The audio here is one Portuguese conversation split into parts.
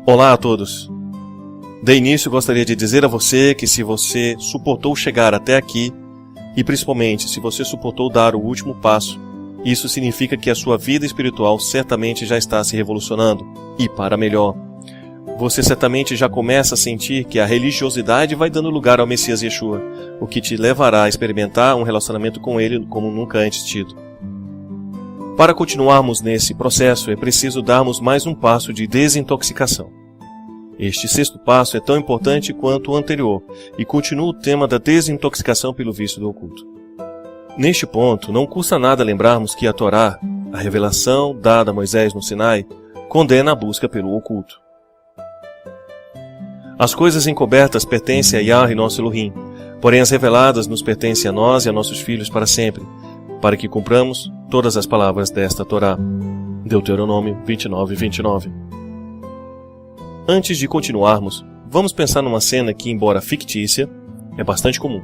Olá a todos! De início gostaria de dizer a você que se você suportou chegar até aqui, e principalmente se você suportou dar o último passo, isso significa que a sua vida espiritual certamente já está se revolucionando, e para melhor. Você certamente já começa a sentir que a religiosidade vai dando lugar ao Messias Yeshua, o que te levará a experimentar um relacionamento com ele como nunca antes tido. Para continuarmos nesse processo, é preciso darmos mais um passo de desintoxicação. Este sexto passo é tão importante quanto o anterior e continua o tema da desintoxicação pelo vício do oculto. Neste ponto, não custa nada lembrarmos que a Torá, a revelação dada a Moisés no Sinai, condena a busca pelo oculto. As coisas encobertas pertencem a Yahweh nosso Elohim, porém as reveladas nos pertencem a nós e a nossos filhos para sempre, para que cumpramos todas as palavras desta Torá. Deuteronômio 29:29. Antes de continuarmos, vamos pensar numa cena que, embora fictícia, é bastante comum.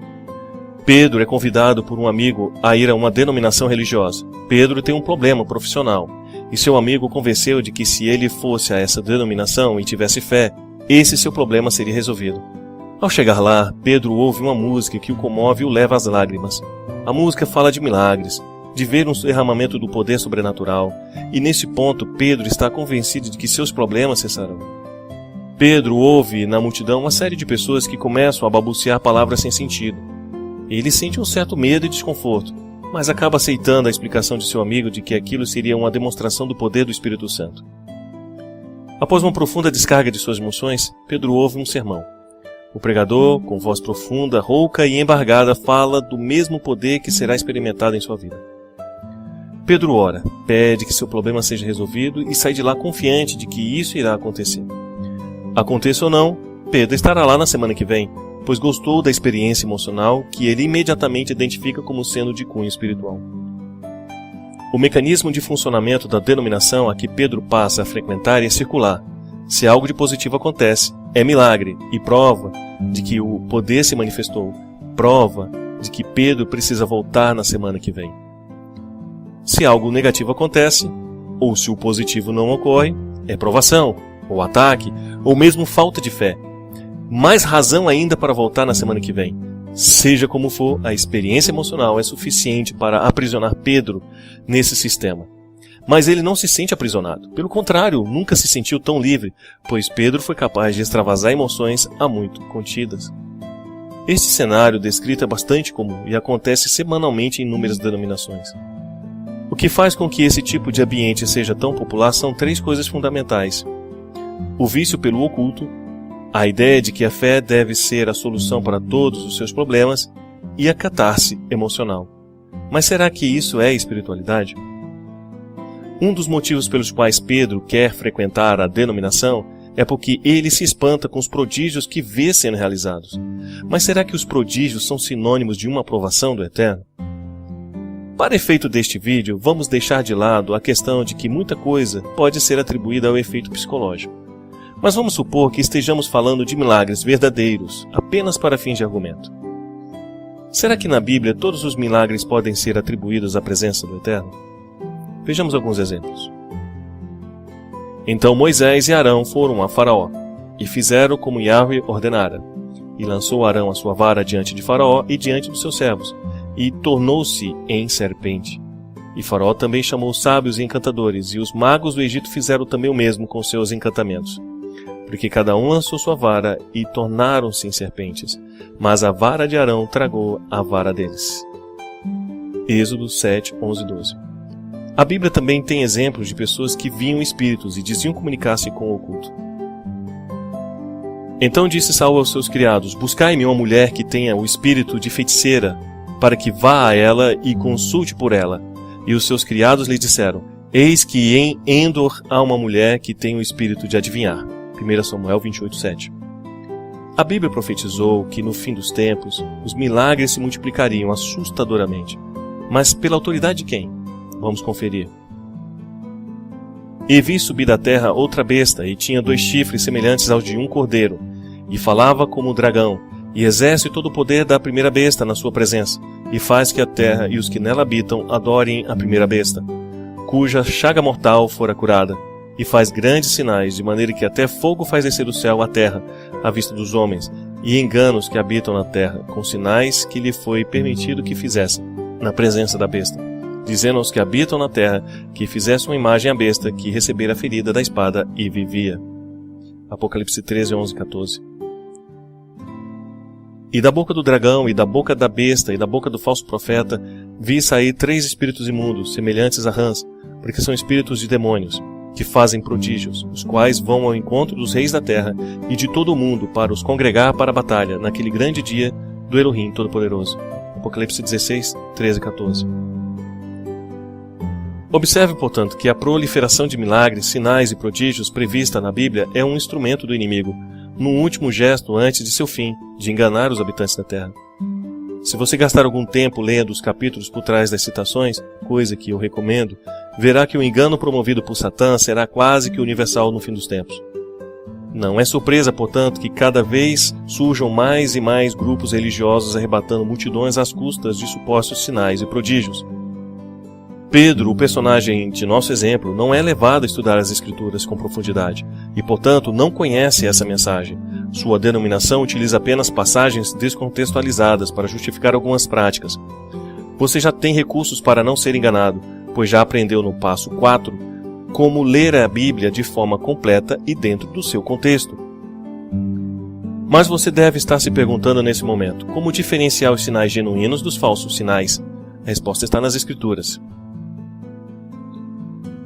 Pedro é convidado por um amigo a ir a uma denominação religiosa. Pedro tem um problema profissional, e seu amigo o convenceu de que se ele fosse a essa denominação e tivesse fé, esse seu problema seria resolvido. Ao chegar lá, Pedro ouve uma música que o comove e o leva às lágrimas. A música fala de milagres, de ver um derramamento do poder sobrenatural, e nesse ponto Pedro está convencido de que seus problemas cessarão. Pedro ouve na multidão uma série de pessoas que começam a balbuciar palavras sem sentido. Ele sente um certo medo e desconforto, mas acaba aceitando a explicação de seu amigo de que aquilo seria uma demonstração do poder do Espírito Santo. Após uma profunda descarga de suas emoções, Pedro ouve um sermão. O pregador, com voz profunda, rouca e embargada, fala do mesmo poder que será experimentado em sua vida. Pedro ora, pede que seu problema seja resolvido e sai de lá confiante de que isso irá acontecer. Aconteça ou não, Pedro estará lá na semana que vem, pois gostou da experiência emocional que ele imediatamente identifica como sendo de cunho espiritual. O mecanismo de funcionamento da denominação a que Pedro passa a frequentar é circular. Se algo de positivo acontece, é milagre e prova de que o poder se manifestou, prova de que Pedro precisa voltar na semana que vem. Se algo negativo acontece, ou se o positivo não ocorre, é provação, ou ataque, ou mesmo falta de fé. Mais razão ainda para voltar na semana que vem. Seja como for, a experiência emocional é suficiente para aprisionar Pedro nesse sistema. Mas ele não se sente aprisionado. Pelo contrário, nunca se sentiu tão livre, pois Pedro foi capaz de extravasar emoções há muito contidas. Este cenário descrito é bastante comum e acontece semanalmente em inúmeras denominações. O que faz com que esse tipo de ambiente seja tão popular são três coisas fundamentais. O vício pelo oculto, a ideia de que a fé deve ser a solução para todos os seus problemas e a catarse emocional. Mas será que isso é espiritualidade? Um dos motivos pelos quais Pedro quer frequentar a denominação é porque ele se espanta com os prodígios que vê sendo realizados. Mas será que os prodígios são sinônimos de uma aprovação do Eterno? Para efeito deste vídeo, vamos deixar de lado a questão de que muita coisa pode ser atribuída ao efeito psicológico. Mas vamos supor que estejamos falando de milagres verdadeiros, apenas para fins de argumento. Será que na Bíblia todos os milagres podem ser atribuídos à presença do Eterno? Vejamos alguns exemplos. Então Moisés e Arão foram a Faraó, e fizeram como Yahweh ordenara. E lançou Arão a sua vara diante de Faraó e diante dos seus servos, e tornou-se em serpente. E Faraó também chamou os sábios e encantadores, e os magos do Egito fizeram também o mesmo com seus encantamentos. Porque cada um lançou sua vara, e tornaram-se em serpentes, mas a vara de Arão tragou a vara deles. Êxodo 7, 11 e 12. A Bíblia também tem exemplos de pessoas que viam espíritos e diziam comunicar-se com o oculto. Então disse Saul aos seus criados: buscai-me uma mulher que tenha o espírito de feiticeira, para que vá a ela e consulte por ela. E os seus criados lhe disseram: eis que em Endor há uma mulher que tem o espírito de adivinhar. 1 Samuel 28, 7. A Bíblia profetizou que no fim dos tempos os milagres se multiplicariam assustadoramente. Mas pela autoridade de quem? Vamos conferir. E vi subir da terra outra besta, e tinha 2 chifres semelhantes aos de um cordeiro, e falava como o dragão, e exerce todo o poder da primeira besta na sua presença, e faz que a terra e os que nela habitam adorem a primeira besta, cuja chaga mortal fora curada, e faz grandes sinais, de maneira que até fogo faz descer do céu à terra, à vista dos homens, e engana os que habitam na terra, com sinais que lhe foi permitido que fizessem, na presença da besta, dizendo aos que habitam na terra que fizesse uma imagem à besta que recebera a ferida da espada e vivia. Apocalipse 13, 11 e 14. E da boca do dragão, e da boca da besta, e da boca do falso profeta, vi sair 3 espíritos imundos, semelhantes a rãs, porque são espíritos de demônios, que fazem prodígios, os quais vão ao encontro dos reis da terra e de todo o mundo para os congregar para a batalha, naquele grande dia do Elohim Todo-Poderoso. Apocalipse 16, 13 e 14. Observe, portanto, que a proliferação de milagres, sinais e prodígios prevista na Bíblia é um instrumento do inimigo, num último gesto antes de seu fim, de enganar os habitantes da terra. Se você gastar algum tempo lendo os capítulos por trás das citações, coisa que eu recomendo, verá que o engano promovido por Satã será quase que universal no fim dos tempos. Não é surpresa, portanto, que cada vez surjam mais e mais grupos religiosos arrebatando multidões às custas de supostos sinais e prodígios. Pedro, o personagem de nosso exemplo, não é levado a estudar as Escrituras com profundidade e, portanto, não conhece essa mensagem. Sua denominação utiliza apenas passagens descontextualizadas para justificar algumas práticas. Você já tem recursos para não ser enganado, pois já aprendeu no passo 4 como ler a Bíblia de forma completa e dentro do seu contexto. Mas você deve estar se perguntando nesse momento, como diferenciar os sinais genuínos dos falsos sinais? A resposta está nas Escrituras.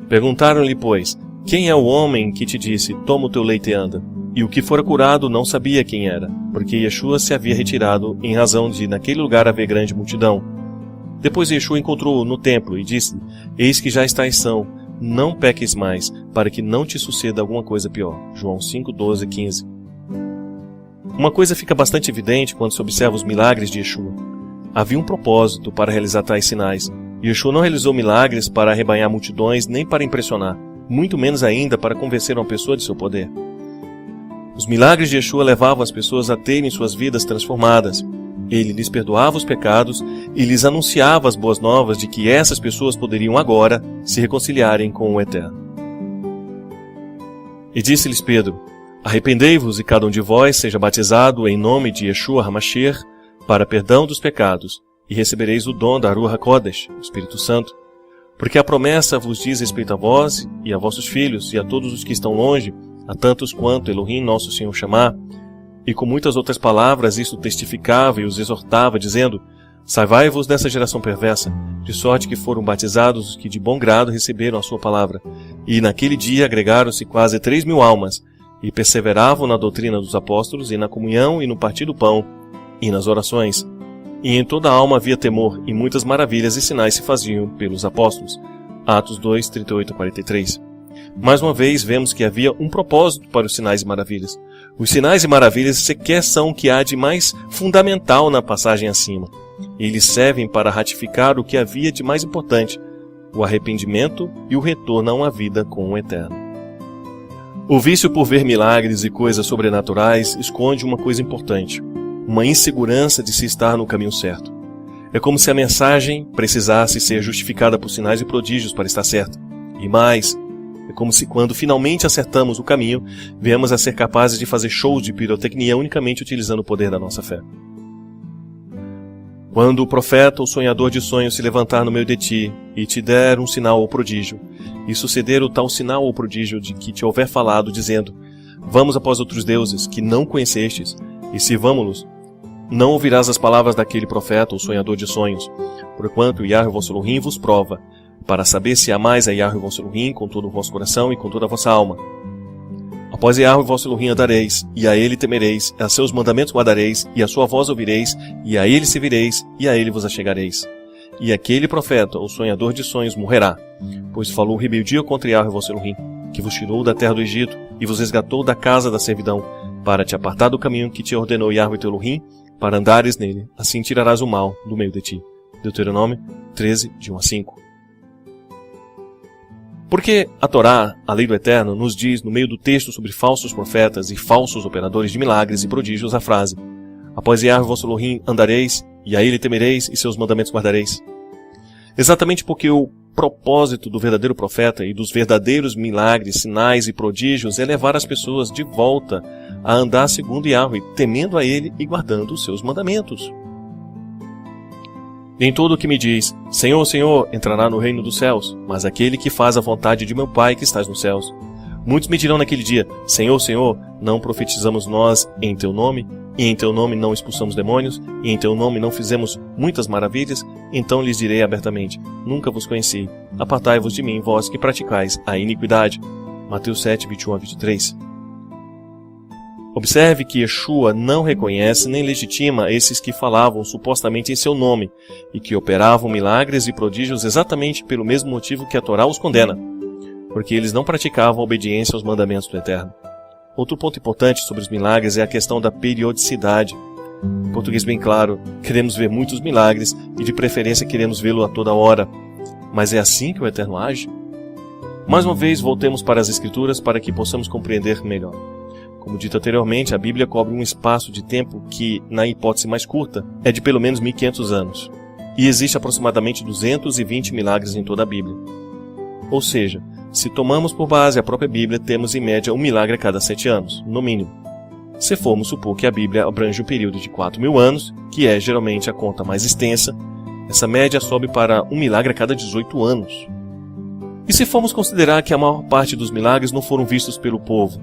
Perguntaram-lhe, pois, quem é o homem que te disse, toma o teu leite e anda? E o que fora curado não sabia quem era, porque Yeshua se havia retirado em razão de naquele lugar haver grande multidão. Depois Yeshua encontrou-o no templo e disse, eis que já estás são, não peques mais, para que não te suceda alguma coisa pior. João 5, 12 e 15. Uma coisa fica bastante evidente quando se observa os milagres de Yeshua. Havia um propósito para realizar tais sinais. Yeshua não realizou milagres para arrebanhar multidões nem para impressionar, muito menos ainda para convencer uma pessoa de seu poder. Os milagres de Yeshua levavam as pessoas a terem suas vidas transformadas. Ele lhes perdoava os pecados e lhes anunciava as boas novas de que essas pessoas poderiam agora se reconciliarem com o Eterno. E disse-lhes Pedro, arrependei-vos e cada um de vós seja batizado em nome de Yeshua HaMashiach para perdão dos pecados, e recebereis o dom da Ruach HaKodesh, o Espírito Santo. Porque a promessa vos diz respeito a vós e a vossos filhos e a todos os que estão longe, a tantos quanto Elohim nosso Senhor chamar. E com muitas outras palavras isto testificava e os exortava, dizendo, salvai-vos dessa geração perversa, de sorte que foram batizados os que de bom grado receberam a sua palavra. E naquele dia agregaram-se quase 3.000 almas, e perseveravam na doutrina dos apóstolos, e na comunhão, e no partir do pão, e nas orações. E em toda a alma havia temor, e muitas maravilhas e sinais se faziam pelos apóstolos. Atos 2, 38 a 43. Mais uma vez vemos que havia um propósito para os sinais e maravilhas. Os sinais e maravilhas sequer são o que há de mais fundamental na passagem acima. Eles servem para ratificar o que havia de mais importante, o arrependimento e o retorno a uma vida com o Eterno. O vício por ver milagres e coisas sobrenaturais esconde uma coisa importante, uma insegurança de se estar no caminho certo. É como se a mensagem precisasse ser justificada por sinais e prodígios para estar certa. E mais, é como se quando finalmente acertamos o caminho, viemos a ser capazes de fazer shows de pirotecnia unicamente utilizando o poder da nossa fé. Quando o profeta ou sonhador de sonhos se levantar no meio de ti e te der um sinal ou prodígio, e suceder o tal sinal ou prodígio de que te houver falado, dizendo, vamos após outros deuses que não conhecestes, e sirvamo-los, não ouvirás as palavras daquele profeta ou sonhador de sonhos, porquanto Yahweh vosso Elohim vos prova, para saber se amais a Yahweh vosso Elohim com todo o vosso coração e com toda a vossa alma. Após Yahweh vosso Elohim andareis, e a ele temereis, a seus mandamentos guardareis, e a sua voz ouvireis, e a ele servireis, e a ele vos achegareis. E aquele profeta ou sonhador de sonhos morrerá, pois falou rebeldia contra Yahweh vosso Elohim, que vos tirou da terra do Egito, e vos resgatou da casa da servidão, para te apartar do caminho que te ordenou Yahweh teu Elohim, para andares nele, assim tirarás o mal do meio de ti. Deuteronômio 13, de 1 a 5. Porque a Torá, a lei do Eterno, nos diz no meio do texto sobre falsos profetas e falsos operadores de milagres e prodígios a frase, após Yahweh vosso Elohim andareis, e a ele temereis, e seus mandamentos guardareis. Exatamente porque o propósito do verdadeiro profeta e dos verdadeiros milagres, sinais e prodígios é levar as pessoas de volta a andar segundo Yahweh, temendo a Ele e guardando os seus mandamentos. Nem todo o que me diz, Senhor, Senhor, entrará no reino dos céus, mas aquele que faz a vontade de meu Pai que estás nos céus. Muitos me dirão naquele dia, Senhor, Senhor, não profetizamos nós em Teu nome, e em Teu nome não expulsamos demônios, e em Teu nome não fizemos muitas maravilhas? Então lhes direi abertamente, nunca vos conheci, apartai-vos de mim, vós que praticais a iniquidade. Mateus 7, 21 a 23. Observe que Yeshua não reconhece nem legitima esses que falavam supostamente em seu nome e que operavam milagres e prodígios exatamente pelo mesmo motivo que a Torá os condena, porque eles não praticavam a obediência aos mandamentos do Eterno. Outro ponto importante sobre os milagres é a questão da periodicidade. Em português bem claro, queremos ver muitos milagres e de preferência queremos vê-lo a toda hora. Mas é assim que o Eterno age? Mais uma vez, voltemos para as Escrituras para que possamos compreender melhor. Como dito anteriormente, a Bíblia cobre um espaço de tempo que, na hipótese mais curta, é de pelo menos 1500 anos. E existe aproximadamente 220 milagres em toda a Bíblia. Ou seja, se tomamos por base a própria Bíblia, temos em média um milagre a cada 7 anos, no mínimo. Se formos supor que a Bíblia abrange um período de 4.000 anos, que é geralmente a conta mais extensa, essa média sobe para um milagre a cada 18 anos. E se formos considerar que a maior parte dos milagres não foram vistos pelo povo,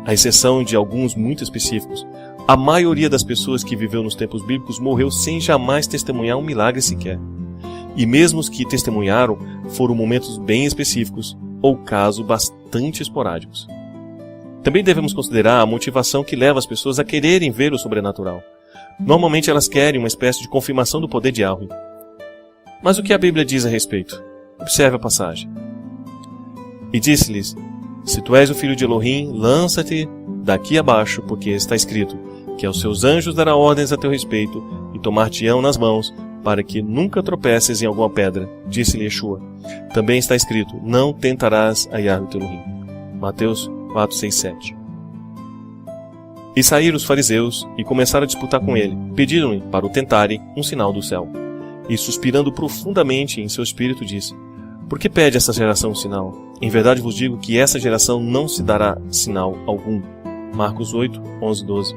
à exceção de alguns muito específicos, a maioria das pessoas que viveu nos tempos bíblicos morreu sem jamais testemunhar um milagre sequer. E mesmo os que testemunharam foram momentos bem específicos ou casos bastante esporádicos. Também devemos considerar a motivação que leva as pessoas a quererem ver o sobrenatural. Normalmente elas querem uma espécie de confirmação do poder de Yahweh. Mas o que a Bíblia diz a respeito? Observe a passagem. E disse-lhes, se tu és o filho de Elohim, lança-te daqui abaixo, porque está escrito que aos seus anjos dará ordens a teu respeito e tomar-te-ão nas mãos, para que nunca tropeces em alguma pedra. Disse-lhe Yeshua. Também está escrito, não tentarás a Yahweh teu Elohim. Mateus 4, 6, 7. E saíram os fariseus e começaram a disputar com ele. Pediram-lhe, para o tentarem, um sinal do céu. E suspirando profundamente em seu espírito, disse, por que pede essa geração um sinal? Em verdade vos digo que essa geração não se dará sinal algum. Marcos 8, 11, 12.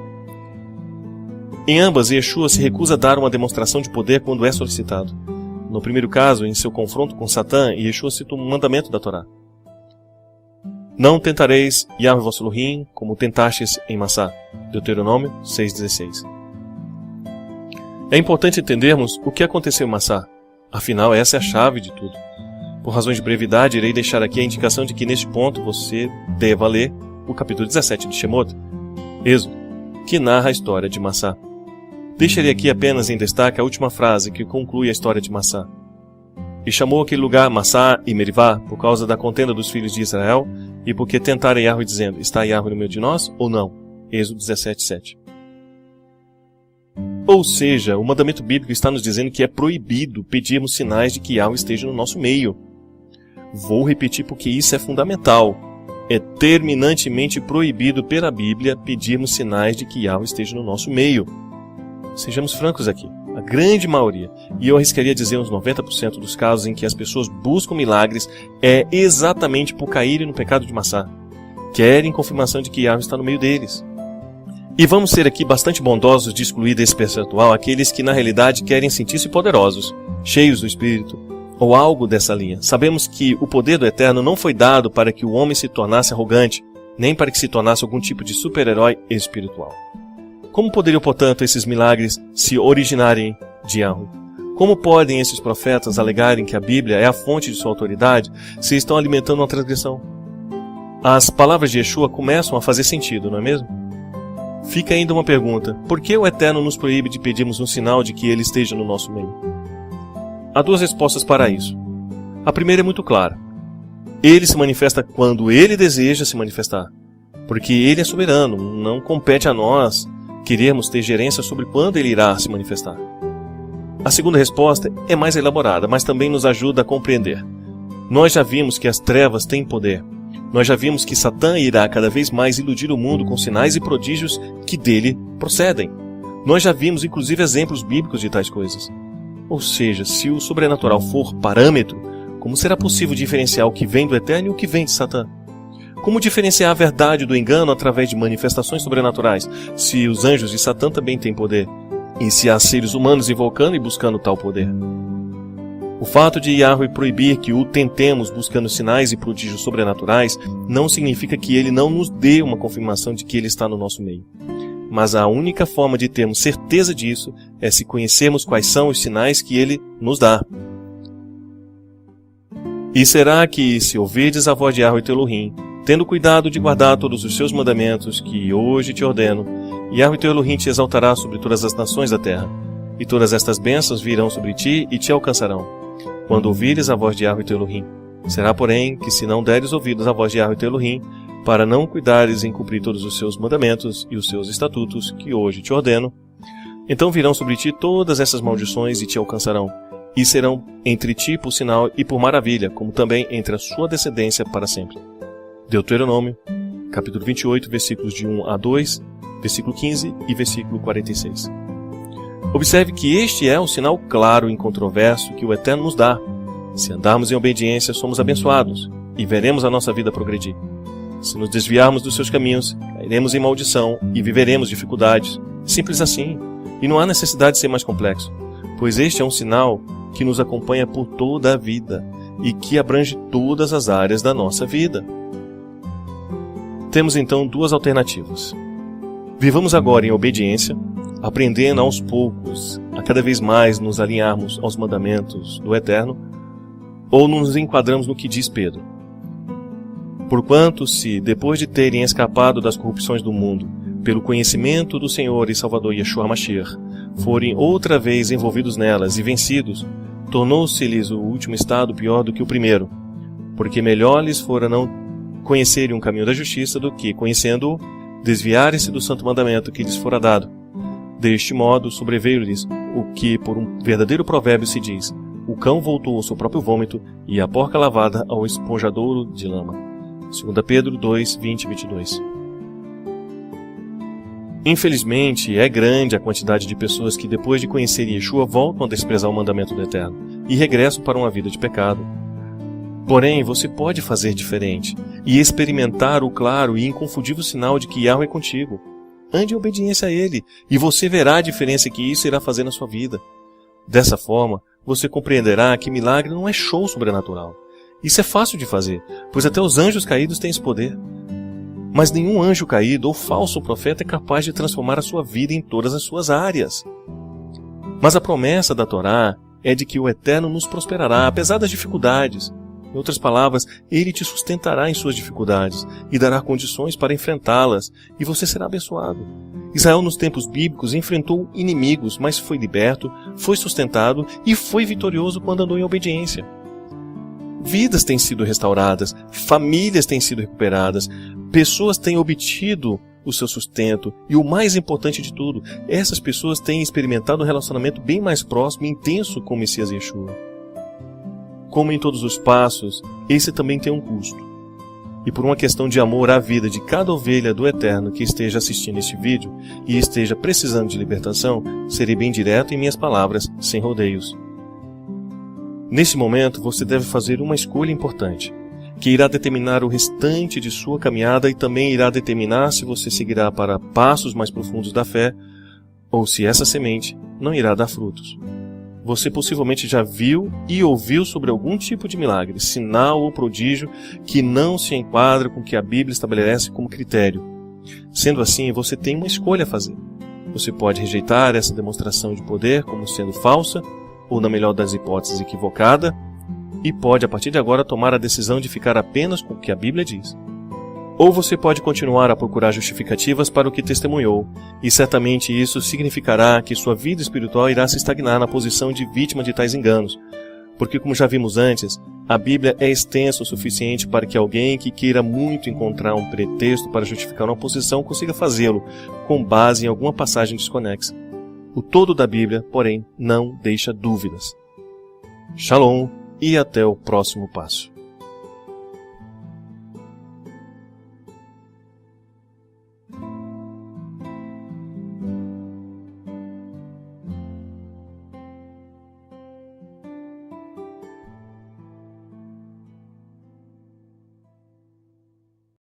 Em ambas, Yeshua se recusa a dar uma demonstração de poder quando é solicitado. No primeiro caso, em seu confronto com Satã, Yeshua cita um mandamento da Torá. Não tentareis Yahweh vosso Elohim, como tentastes em Massá. Deuteronômio 6,16. É importante entendermos o que aconteceu em Massá. Afinal, essa é a chave de tudo. Por razões de brevidade, irei deixar aqui a indicação de que neste ponto você deva ler o capítulo 17 de Shemot, Êxodo, que narra a história de Massá. Deixarei aqui apenas em destaque a última frase que conclui a história de Massá. E chamou aquele lugar Massá e Merivá por causa da contenda dos filhos de Israel e porque tentaram Yahweh dizendo, está Yahweh no meio de nós ou não? Êxodo 17, 7. Ou seja, o mandamento bíblico está nos dizendo que é proibido pedirmos sinais de que Yahweh esteja no nosso meio. Vou repetir porque isso é fundamental. É terminantemente proibido pela Bíblia pedirmos sinais de que Yahweh esteja no nosso meio. Sejamos francos aqui, a grande maioria, e eu arriscaria dizer uns 90% dos casos em que as pessoas buscam milagres é exatamente por caírem no pecado de Massá. Querem confirmação de que Yahweh está no meio deles. E vamos ser aqui bastante bondosos de excluir desse percentual aqueles que na realidade querem sentir-se poderosos, cheios do Espírito, ou algo dessa linha. Sabemos que o poder do Eterno não foi dado para que o homem se tornasse arrogante, nem para que se tornasse algum tipo de super-herói espiritual. Como poderiam, portanto, esses milagres se originarem de Yahweh? Como podem esses profetas alegarem que a Bíblia é a fonte de sua autoridade se estão alimentando uma transgressão? As palavras de Yeshua começam a fazer sentido, não é mesmo? Fica ainda uma pergunta: por que o Eterno nos proíbe de pedirmos um sinal de que Ele esteja no nosso meio? Há duas respostas para isso. A primeira é muito clara. Ele se manifesta quando Ele deseja se manifestar, porque Ele é soberano, não compete a nós queremos ter gerência sobre quando Ele irá se manifestar. A segunda resposta é mais elaborada, mas também nos ajuda a compreender. Nós já vimos que as trevas têm poder. Nós já vimos que Satã irá cada vez mais iludir o mundo com sinais e prodígios que dele procedem. Nós já vimos inclusive exemplos bíblicos de tais coisas. Ou seja, se o sobrenatural for parâmetro, Como será possível diferenciar o que vem do Eterno e o que vem de Satã? Como diferenciar a verdade do engano através de manifestações sobrenaturais, se os anjos de Satã também têm poder? E se há seres humanos invocando e buscando tal poder? O fato de Yahweh proibir que o tentemos buscando sinais e prodígios sobrenaturais não significa que ele não nos dê uma confirmação de que ele está no nosso meio. Mas a única forma de termos certeza disso é se conhecermos quais são os sinais que ele nos dá. E será que, se ouvirdes a voz de Yahweh teu Elohim, tendo cuidado de guardar todos os seus mandamentos que hoje te ordeno, Yahweh teu Elohim te exaltará sobre todas as nações da terra, e todas estas bênçãos virão sobre ti e te alcançarão, quando ouvires a voz de Yahweh teu Elohim. Será, porém, que se não deres ouvidos à voz de Yahweh teu Elohim, para não cuidares em cumprir todos os seus mandamentos e os seus estatutos que hoje te ordeno, então virão sobre ti todas essas maldições e te alcançarão, e serão entre ti por sinal e por maravilha, como também entre a sua descendência para sempre. Deuteronômio, capítulo 28, versículos de 1 a 2, versículo 15 e versículo 46. Observe que este é um sinal claro e incontroverso que o Eterno nos dá. Se andarmos em obediência, somos abençoados, e veremos a nossa vida progredir. Se nos desviarmos dos seus caminhos, cairemos em maldição e viveremos dificuldades. Simples assim. E não há necessidade de ser mais complexo, pois este é um sinal que nos acompanha por toda a vida e que abrange todas as áreas da nossa vida. Temos então duas alternativas. Vivamos agora em obediência, aprendendo aos poucos a cada vez mais nos alinharmos aos mandamentos do Eterno, ou nos enquadramos no que diz Pedro. Porquanto, se, depois de terem escapado das corrupções do mundo, pelo conhecimento do Senhor e Salvador Yeshua Mashiach, forem outra vez envolvidos nelas e vencidos, tornou-se-lhes o último estado pior do que o primeiro, porque melhor lhes fora não conhecerem um caminho da justiça do que, conhecendo-o, desviarem-se do santo mandamento que lhes fora dado. Deste modo, sobreveio-lhes o que, por um verdadeiro provérbio, se diz: o cão voltou ao seu próprio vômito e a porca lavada ao esponjadouro de lama. 2 Pedro 2, 20 e 22. Infelizmente, é grande a quantidade de pessoas que, depois de conhecer Yeshua, voltam a desprezar o mandamento do Eterno e regressam para uma vida de pecado. Porém, você pode fazer diferente e experimentar o claro e inconfundível sinal de que Yahweh é contigo. Ande em obediência a Ele, e você verá a diferença que isso irá fazer na sua vida. Dessa forma, você compreenderá que milagre não é show sobrenatural. Isso é fácil de fazer, pois até os anjos caídos têm esse poder. Mas nenhum anjo caído ou falso profeta é capaz de transformar a sua vida em todas as suas áreas. Mas a promessa da Torá é de que o Eterno nos prosperará, apesar das dificuldades. Em outras palavras, Ele te sustentará em suas dificuldades e dará condições para enfrentá-las, e você será abençoado. Israel, nos tempos bíblicos, enfrentou inimigos, mas foi liberto, foi sustentado e foi vitorioso quando andou em obediência. Vidas têm sido restauradas, famílias têm sido recuperadas, pessoas têm obtido o seu sustento e, o mais importante de tudo, essas pessoas têm experimentado um relacionamento bem mais próximo e intenso com o Messias Yeshua. Como em todos os passos, esse também tem um custo. E por uma questão de amor à vida de cada ovelha do Eterno que esteja assistindo este vídeo e esteja precisando de libertação, serei bem direto em minhas palavras, sem rodeios. Nesse momento, você deve fazer uma escolha importante, que irá determinar o restante de sua caminhada e também irá determinar se você seguirá para passos mais profundos da fé ou se essa semente não irá dar frutos. Você possivelmente já viu e ouviu sobre algum tipo de milagre, sinal ou prodígio que não se enquadra com o que a Bíblia estabelece como critério. Sendo assim, você tem uma escolha a fazer. Você pode rejeitar essa demonstração de poder como sendo falsa, ou na melhor das hipóteses equivocada, e pode a partir de agora tomar a decisão de ficar apenas com o que a Bíblia diz. Ou você pode continuar a procurar justificativas para o que testemunhou, e certamente isso significará que sua vida espiritual irá se estagnar na posição de vítima de tais enganos, porque, como já vimos antes, a Bíblia é extensa o suficiente para que alguém que queira muito encontrar um pretexto para justificar uma posição consiga fazê-lo, com base em alguma passagem desconexa. O todo da Bíblia, porém, não deixa dúvidas. Shalom e até o próximo passo.